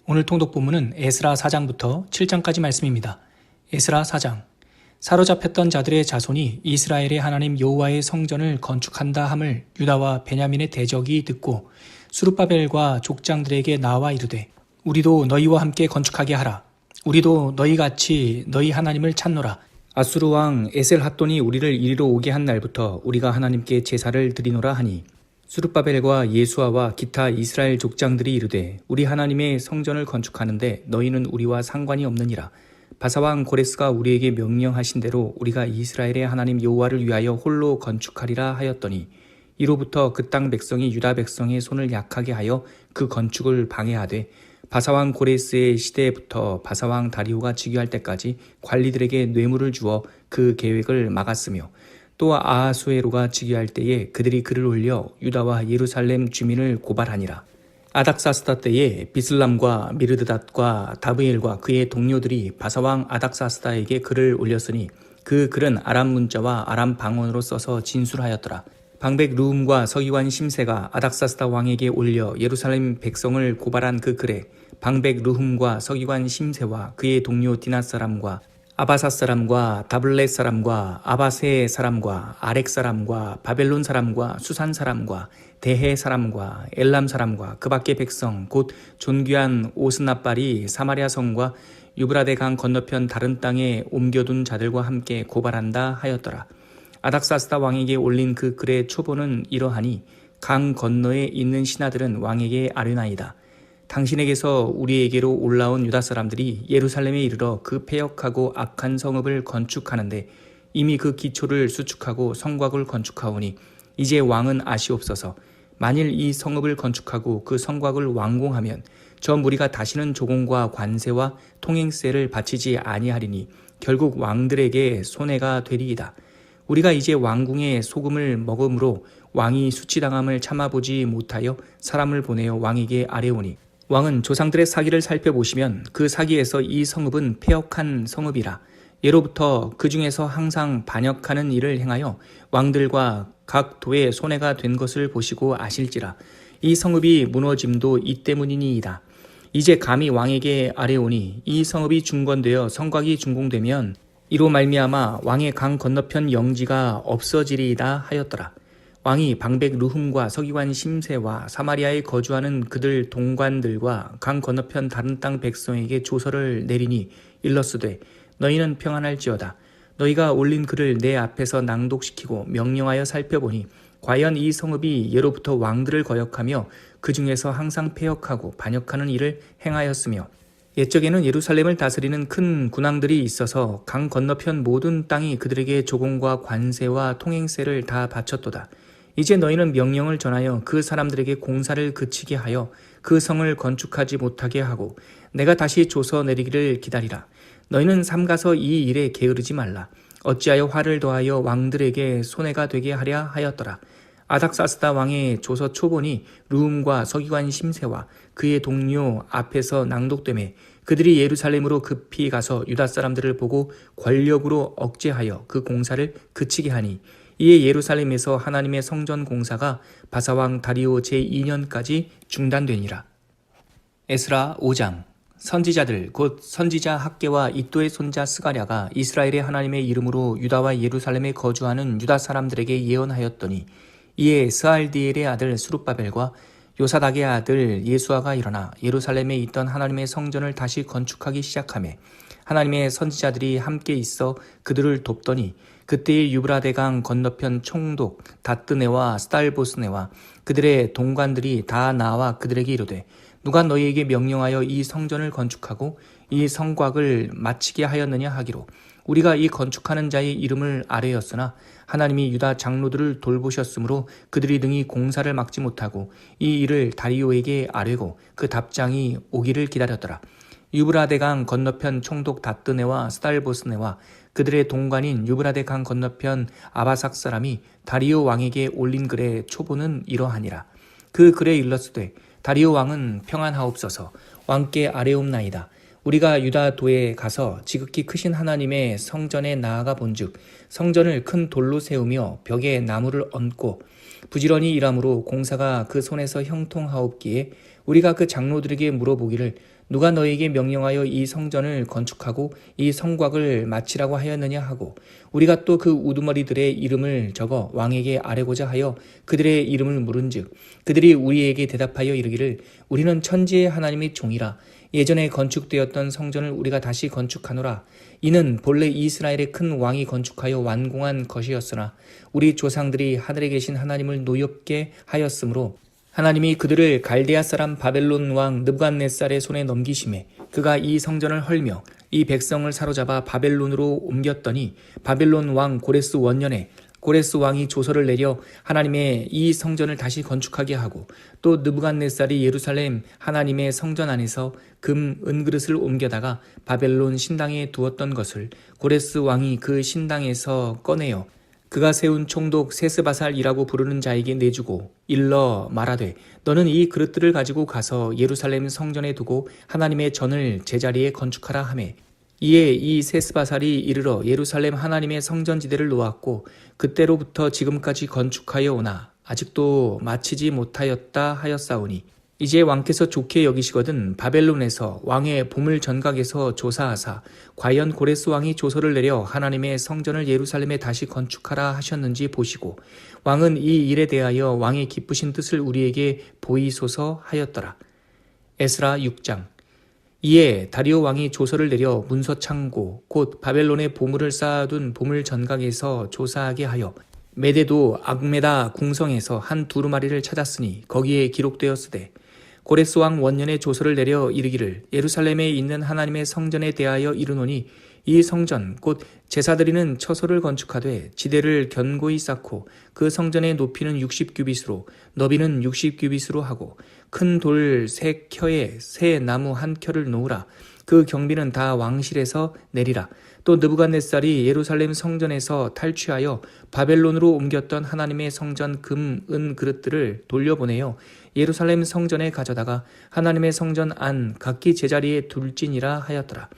오늘 통독 본문은 에스라 4장부터 7장까지 말씀입니다. 에스라 4장. 사로잡혔던 자들의 자손이 이스라엘의 하나님 여호와의 성전을 건축한다 함을 유다와 베냐민의 대적이 듣고 수룹바벨과 족장들에게 나와 이르되 우리도 너희와 함께 건축하게 하라. 우리도 너희같이 너희 하나님을 찾노라. 아수르 왕 에셀핫돈이 우리를 이리로 오게 한 날부터 우리가 하나님께 제사를 드리노라 하니 수룹바벨과 예수아와 기타 이스라엘 족장들이 이르되 우리 하나님의 성전을 건축하는데 너희는 우리와 상관이 없느니라. 바사왕 고레스가 우리에게 명령하신 대로 우리가 이스라엘의 하나님 여호와를 위하여 홀로 건축하리라 하였더니 이로부터 그 땅 백성이 유다 백성의 손을 약하게 하여 그 건축을 방해하되 바사왕 고레스의 시대부터 바사왕 다리오가 즉위할 때까지 관리들에게 뇌물을 주어 그 계획을 막았으며 또 아하수에로가 즉위할 때에 그들이 글을 올려 유다와 예루살렘 주민을 고발하니라. 아닥사스다 때에 비슬람과 미르드닷과 다브엘과 그의 동료들이 바사왕 아닥사스다에게 글을 올렸으니 그 글은 아람 문자와 아람 방언으로 써서 진술하였더라. 방백 르훔과 서기관 심세가 아닥사스다 왕에게 올려 예루살렘 백성을 고발한 그 글에 방백 르훔과 서기관 심세와 그의 동료 디낫 사람과 아바사 사람과 다블렛 사람과 아바세 사람과 아렉 사람과 바벨론 사람과 수산 사람과 대해 사람과 엘람 사람과 그 밖의 백성 곧 존귀한 오스나빨이 사마리아 성과 유브라데 강 건너편 다른 땅에 옮겨둔 자들과 함께 고발한다 하였더라. 아닥사스다 왕에게 올린 그 글의 초본은 이러하니 강 건너에 있는 신하들은 왕에게 아뢰나이다. 당신에게서 우리에게로 올라온 유다 사람들이 예루살렘에 이르러 그 패역하고 악한 성읍을 건축하는데 이미 그 기초를 수축하고 성곽을 건축하오니 이제 왕은 아시옵소서. 만일 이 성읍을 건축하고 그 성곽을 완공하면 저 무리가 다시는 조공과 관세와 통행세를 바치지 아니하리니 결국 왕들에게 손해가 되리이다. 우리가 이제 왕궁의 소금을 먹음으로 왕이 수치당함을 참아보지 못하여 사람을 보내어 왕에게 아뢰오니 왕은 조상들의 사기를 살펴보시면 그 사기에서 이 성읍은 패역한 성읍이라. 예로부터 그 중에서 항상 반역하는 일을 행하여 왕들과 각 도에 손해가 된 것을 보시고 아실지라. 이 성읍이 무너짐도 이 때문이니이다. 이제 감히 왕에게 아뢰오니 이 성읍이 중건되어 성곽이 준공되면 이로 말미암아 왕의 강 건너편 영지가 없어지리이다 하였더라. 왕이 방백 르훔과 서기관 심세와 사마리아에 거주하는 그들 동관들과 강 건너편 다른 땅 백성에게 조서를 내리니 일러스되 너희는 평안할지어다. 너희가 올린 글을 내 앞에서 낭독시키고 명령하여 살펴보니 과연 이 성읍이 예로부터 왕들을 거역하며 그 중에서 항상 패역하고 반역하는 일을 행하였으며 옛적에는 예루살렘을 다스리는 큰 군왕들이 있어서 강 건너편 모든 땅이 그들에게 조공과 관세와 통행세를 다 바쳤도다. 이제 너희는 명령을 전하여 그 사람들에게 공사를 그치게 하여 그 성을 건축하지 못하게 하고 내가 다시 조서 내리기를 기다리라. 너희는 삼가서 이 일에 게으르지 말라. 어찌하여 화를 더하여 왕들에게 손해가 되게 하랴 하였더라. 아닥사스다 왕의 조서 초본이 르훔과 서기관 심세와 그의 동료 앞에서 낭독되매 그들이 예루살렘으로 급히 가서 유다 사람들을 보고 권력으로 억제하여 그 공사를 그치게 하니 이에 예루살렘에서 하나님의 성전 공사가 바사왕 다리오 제2년까지 중단되니라. 에스라 5장. 선지자들 곧 선지자 학개와 이도의 손자 스가랴가 이스라엘의 하나님의 이름으로 유다와 예루살렘에 거주하는 유다 사람들에게 예언하였더니 이에 스알디엘의 아들 수룹바벨과 요사닥의 아들 예수아가 일어나 예루살렘에 있던 하나님의 성전을 다시 건축하기 시작하며 하나님의 선지자들이 함께 있어 그들을 돕더니 그때의 유브라데 강 건너편 총독 다뜨네와 스달보스네와 그들의 동관들이 다 나와 그들에게 이르되 누가 너희에게 명령하여 이 성전을 건축하고 이 성곽을 마치게 하였느냐 하기로 우리가 이 건축하는 자의 이름을 아뢰었으나 하나님이 유다 장로들을 돌보셨으므로 그들이 능히 공사를 막지 못하고 이 일을 다리오에게 아뢰고 그 답장이 오기를 기다렸더라. 유브라데 강 건너편 총독 다뜨네와 스달보스네와 그들의 동관인 유브라데 강 건너편 아바삭 사람이 다리오 왕에게 올린 글의 초본은 이러하니라. 그 글에 일렀으되 다리오 왕은 평안하옵소서. 왕께 아뢰옵나이다. 우리가 유다도에 가서 지극히 크신 하나님의 성전에 나아가 본즉 성전을 큰 돌로 세우며 벽에 나무를 얹고 부지런히 일함으로 공사가 그 손에서 형통하옵기에 우리가 그 장로들에게 물어보기를 누가 너에게 명령하여 이 성전을 건축하고 이 성곽을 마치라고 하였느냐 하고 우리가 또 그 우두머리들의 이름을 적어 왕에게 아뢰고자 하여 그들의 이름을 물은즉 그들이 우리에게 대답하여 이르기를 우리는 천지의 하나님의 종이라 예전에 건축되었던 성전을 우리가 다시 건축하노라. 이는 본래 이스라엘의 큰 왕이 건축하여 완공한 것이었으나 우리 조상들이 하늘에 계신 하나님을 노엽게 하였으므로 하나님이 그들을 갈대아 사람 바벨론 왕 느부갓네살의 손에 넘기심에 그가 이 성전을 헐며 이 백성을 사로잡아 바벨론으로 옮겼더니 바벨론 왕 고레스 원년에 고레스 왕이 조서를 내려 하나님의 이 성전을 다시 건축하게 하고 또 느부갓네살이 예루살렘 하나님의 성전 안에서 금, 은그릇을 옮겨다가 바벨론 신당에 두었던 것을 고레스 왕이 그 신당에서 꺼내어 그가 세운 총독 세스바살이라고 부르는 자에게 내주고 일러 말하되 너는 이 그릇들을 가지고 가서 예루살렘 성전에 두고 하나님의 전을 제자리에 건축하라 하매 이에 이 세스바살이 이르러 예루살렘 하나님의 성전지대를 놓았고 그때로부터 지금까지 건축하여 오나 아직도 마치지 못하였다 하였사오니 이제 왕께서 좋게 여기시거든 바벨론에서 왕의 보물 전각에서 조사하사 과연 고레스 왕이 조서를 내려 하나님의 성전을 예루살렘에 다시 건축하라 하셨는지 보시고 왕은 이 일에 대하여 왕의 기쁘신 뜻을 우리에게 보이소서 하였더라. 에스라 6장. 이에 다리오 왕이 조서를 내려 문서 창고 곧 바벨론에 보물을 쌓아둔 보물 전각에서 조사하게 하여 메데도 악메다 궁성에서 한 두루마리를 찾았으니 거기에 기록되었으되 고레스 왕 원년에 조서를 내려 이르기를 예루살렘에 있는 하나님의 성전에 대하여 이르노니 이 성전 곧 제사드리는 처소를 건축하되 지대를 견고히 쌓고 그 성전의 높이는 60규빗으로 너비는 60규빗으로 하고 큰 돌 3켜에 새 나무 1켜를 놓으라. 그 경비는 다 왕실에서 내리라. 또 느부갓네살이 예루살렘 성전에서 탈취하여 바벨론으로 옮겼던 하나님의 성전 금, 은 그릇들을 돌려보내어 예루살렘 성전에 가져다가 하나님의 성전 안 각기 제자리에 둘지니라 하였더라.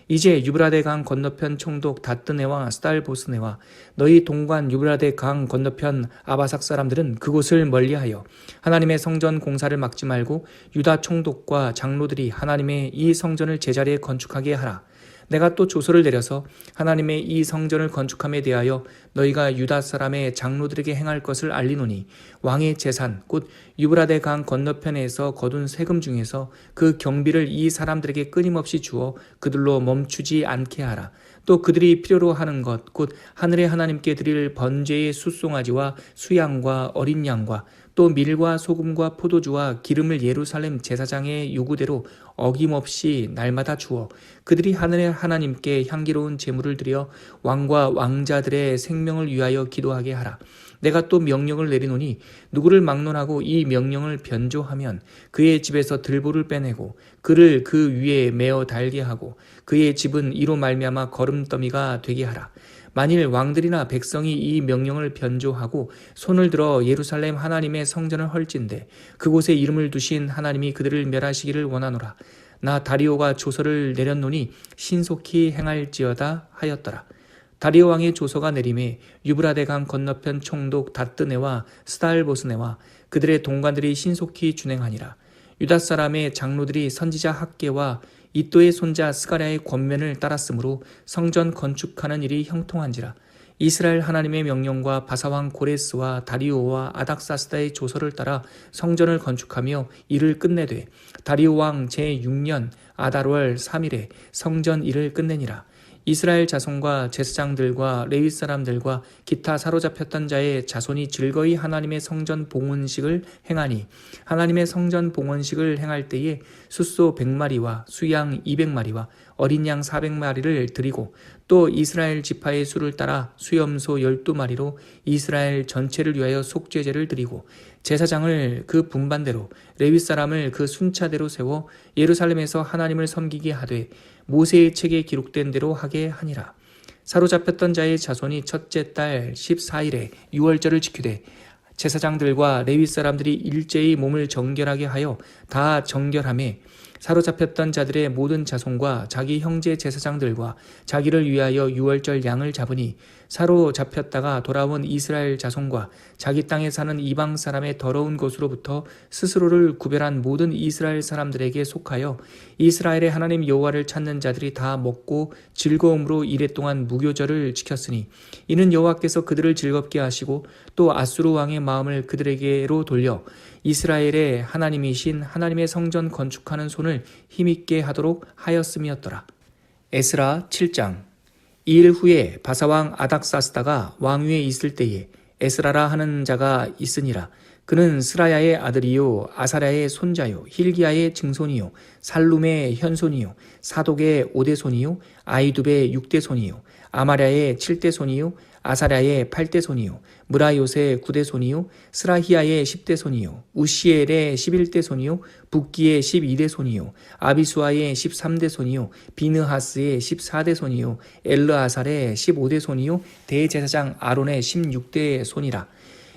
이제 유브라데 강 건너편 총독 다뜨네와 스달보스네와 너희 동관 유브라데 강 건너편 아바삭 사람들은 그곳을 멀리하여 하나님의 성전 공사를 막지 말고 유다 총독과 장로들이 하나님의 이 성전을 제자리에 건축하게 하라. 내가 또 조서를 내려서 하나님의 이 성전을 건축함에 대하여 너희가 유다 사람의 장로들에게 행할 것을 알리노니 왕의 재산 곧 유브라데 강 건너편에서 거둔 세금 중에서 그 경비를 이 사람들에게 끊임없이 주어 그들로 멈추지 않게 하라. 또 그들이 필요로 하는 것 곧 하늘의 하나님께 드릴 번제의 숫송아지와 수양과 어린 양과 또 밀과 소금과 포도주와 기름을 예루살렘 제사장의 요구대로 어김없이 날마다 주어 그들이 하늘의 하나님께 향기로운 제물을 드려 왕과 왕자들의 생명을 위하여 기도하게 하라. 내가 또 명령을 내리노니 누구를 막론하고 이 명령을 변조하면 그의 집에서 들보를 빼내고 그를 그 위에 메어 달게 하고 그의 집은 이로 말미암아 거름더미가 되게 하라. 만일 왕들이나 백성이 이 명령을 변조하고 손을 들어 예루살렘 하나님의 성전을 헐진대 그곳에 이름을 두신 하나님이 그들을 멸하시기를 원하노라. 나 다리오가 조서를 내렸노니 신속히 행할지어다 하였더라. 다리오 왕의 조서가 내림에 유브라데 강 건너편 총독 다뜨네와 스달보스네와 그들의 동관들이 신속히 준행하니라. 유다 사람의 장로들이 선지자 학계와 이또의 손자 스가랴의 권면을 따랐으므로 성전 건축하는 일이 형통한지라. 이스라엘 하나님의 명령과 바사왕 고레스와 다리오와 아닥사스다의 조서를 따라 성전을 건축하며 일을 끝내되 다리오 왕 제6년 아달월 3일에 성전 일을 끝내니라. 이스라엘 자손과 제사장들과 레위 사람들과 기타 사로잡혔던 자의 자손이 즐거이 하나님의 성전 봉헌식을 행하니 하나님의 성전 봉헌식을 행할 때에 숫소 100마리와 수양 200마리와 어린 양 400마리를 드리고 또 이스라엘 지파의 수를 따라 수염소 12마리로 이스라엘 전체를 위하여 속죄제를 드리고 제사장을 그 분반대로 레위 사람을 그 순차대로 세워 예루살렘에서 하나님을 섬기게 하되 모세의 책에 기록된 대로 하게 하니라. 사로잡혔던 자의 자손이 첫째 달 14일에 유월절을 지키되 제사장들과 레위 사람들이 일제히 몸을 정결하게 하여 다 정결하매 사로잡혔던 자들의 모든 자손과 자기 형제 제사장들과 자기를 위하여 유월절 양을 잡으니 사로잡혔다가 돌아온 이스라엘 자손과 자기 땅에 사는 이방 사람의 더러운 것으로부터 스스로를 구별한 모든 이스라엘 사람들에게 속하여 이스라엘의 하나님 여호와를 찾는 자들이 다 먹고 즐거움으로 이랫동안 무교절을 지켰으니 이는 여호와께서 그들을 즐겁게 하시고 또 아수르 왕의 마음을 그들에게로 돌려 이스라엘의 하나님이신 하나님의 성전 건축하는 손을 힘있게 하도록 하였음이었더라. 에스라 7장. 이 일 후에 바사왕 아닥사스다가 왕위에 있을 때에 에스라라 하는 자가 있으니라. 그는 스라야의 아들이요 아사랴의 손자요 힐기야의 증손이요 살룸의 현손이요 사독의 5대 손이요 아이두베의 6대 손이요 아마랴의 7대 손이요 아사랴의 8대 손이요 무라요의 9대 손이요 스라히야의 10대 손이요 우시엘의 11대 손이요 붓기의 12대 손이요 아비수아의 13대 손이요 비느하스의 14대 손이요 엘르아살의 15대 손이요 대제사장 아론의 16대 손이라.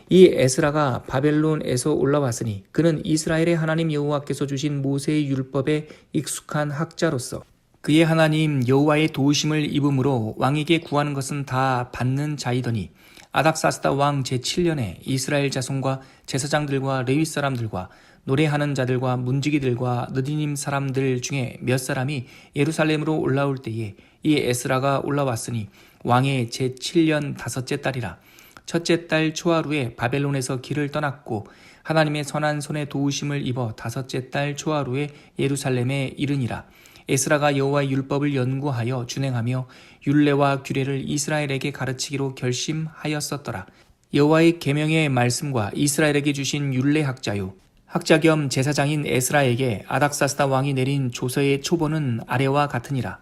이 에스라가 바벨론에서 올라왔으니 그는 이스라엘의 하나님 여호와께서 주신 모세의 율법에 익숙한 학자로서 그의 하나님 여호와의 도우심을 입음으로 왕에게 구하는 것은 다 받는 자이더니 아닥사스다 왕 제7년에 이스라엘 자손과 제사장들과 레위 사람들과 노래하는 자들과 문지기들과 느디님 사람들 중에 몇 사람이 예루살렘으로 올라올 때에 이 에스라가 올라왔으니 왕의 제7년 5째 달이라. 첫째 달 초하루에 바벨론에서 길을 떠났고 하나님의 선한 손에 도우심을 입어 5째 달 초하루에 예루살렘에 이르니라. 에스라가 여호와의 율법을 연구하여 준행하며 율례와 규례를 이스라엘에게 가르치기로 결심하였었더라. 여호와의 계명의 말씀과 이스라엘에게 주신 율례 학자요 학자 겸 제사장인 에스라에게 아닥사스다 왕이 내린 조서의 초본은 아래와 같으니라.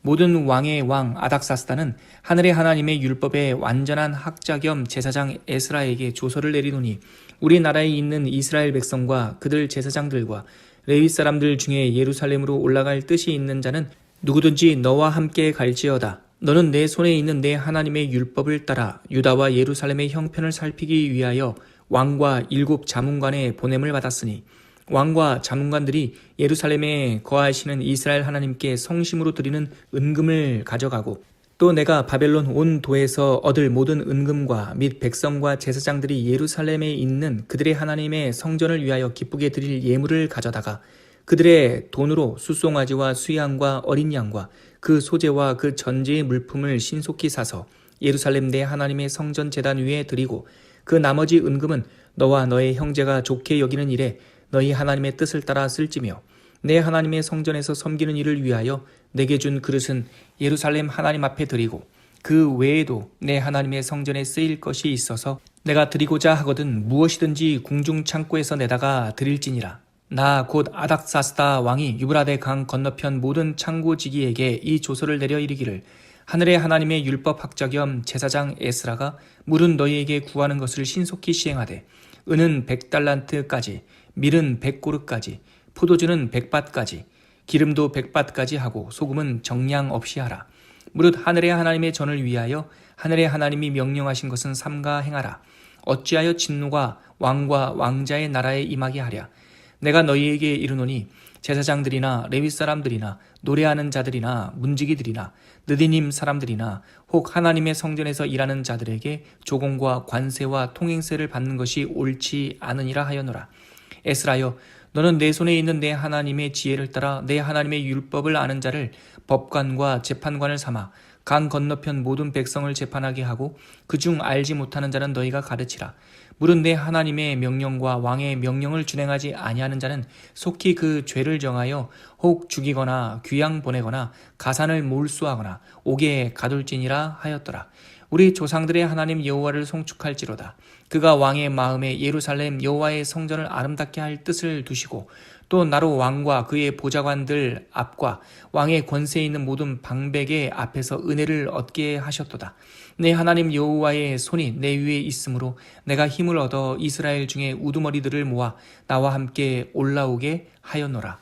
모든 왕의 왕 아닥사스다는 하늘의 하나님의 율법의 완전한 학자 겸 제사장 에스라에게 조서를 내리노니 우리나라에 있는 이스라엘 백성과 그들 제사장들과 레위 사람들 중에 예루살렘으로 올라갈 뜻이 있는 자는 누구든지 너와 함께 갈지어다. 너는 내 손에 있는 내 하나님의 율법을 따라 유다와 예루살렘의 형편을 살피기 위하여 왕과 7 자문관의 보냄을 받았으니 왕과 자문관들이 예루살렘에 거하시는 이스라엘 하나님께 성심으로 드리는 은금을 가져가고 또 내가 바벨론 온 도에서 얻을 모든 은금과 및 백성과 제사장들이 예루살렘에 있는 그들의 하나님의 성전을 위하여 기쁘게 드릴 예물을 가져다가 그들의 돈으로 숫송아지와 수양과 어린 양과 그 소재와 그 전제의 물품을 신속히 사서 예루살렘 내 하나님의 성전 제단 위에 드리고 그 나머지 은금은 너와 너의 형제가 좋게 여기는 일에 너희 하나님의 뜻을 따라 쓸지며 내 하나님의 성전에서 섬기는 일을 위하여 내게 준 그릇은 예루살렘 하나님 앞에 드리고 그 외에도 내 하나님의 성전에 쓰일 것이 있어서 내가 드리고자 하거든 무엇이든지 궁중 창고에서 내다가 드릴지니라. 나 곧 아닥사스다 왕이 유브라데 강 건너편 모든 창고지기에게 이 조서를 내려 이르기를 하늘의 하나님의 율법 학자 겸 제사장 에스라가 물은 너희에게 구하는 것을 신속히 시행하되 은은 100달란트까지 밀은 100고르까지 포도주는 100밭까지 기름도 100밭까지 하고 소금은 정량 없이 하라. 무릇 하늘의 하나님의 전을 위하여 하늘의 하나님이 명령하신 것은 삼가 행하라. 어찌하여 진노가 왕과 왕자의 나라에 임하게 하랴. 내가 너희에게 이르노니 제사장들이나 레위 사람들이나 노래하는 자들이나 문지기들이나 느디님 사람들이나 혹 하나님의 성전에서 일하는 자들에게 조공과 관세와 통행세를 받는 것이 옳지 않으니라 하였노라. 에스라여, 너는 내 손에 있는 내 하나님의 지혜를 따라 내 하나님의 율법을 아는 자를 법관과 재판관을 삼아 강 건너편 모든 백성을 재판하게 하고 그중 알지 못하는 자는 너희가 가르치라. 물은 내 하나님의 명령과 왕의 명령을 준행하지 아니하는 자는 속히 그 죄를 정하여 혹 죽이거나 귀양 보내거나 가산을 몰수하거나 옥에 가둘지니라 하였더라. 우리 조상들의 하나님 여호와를 송축할지로다. 그가 왕의 마음에 예루살렘 여호와의 성전을 아름답게 할 뜻을 두시고 또 나로 왕과 그의 보좌관들 앞과 왕의 권세에 있는 모든 방백의 앞에서 은혜를 얻게 하셨도다. 내 하나님 여호와의 손이 내 위에 있으므로 내가 힘을 얻어 이스라엘 중에 우두머리들을 모아 나와 함께 올라오게 하였노라.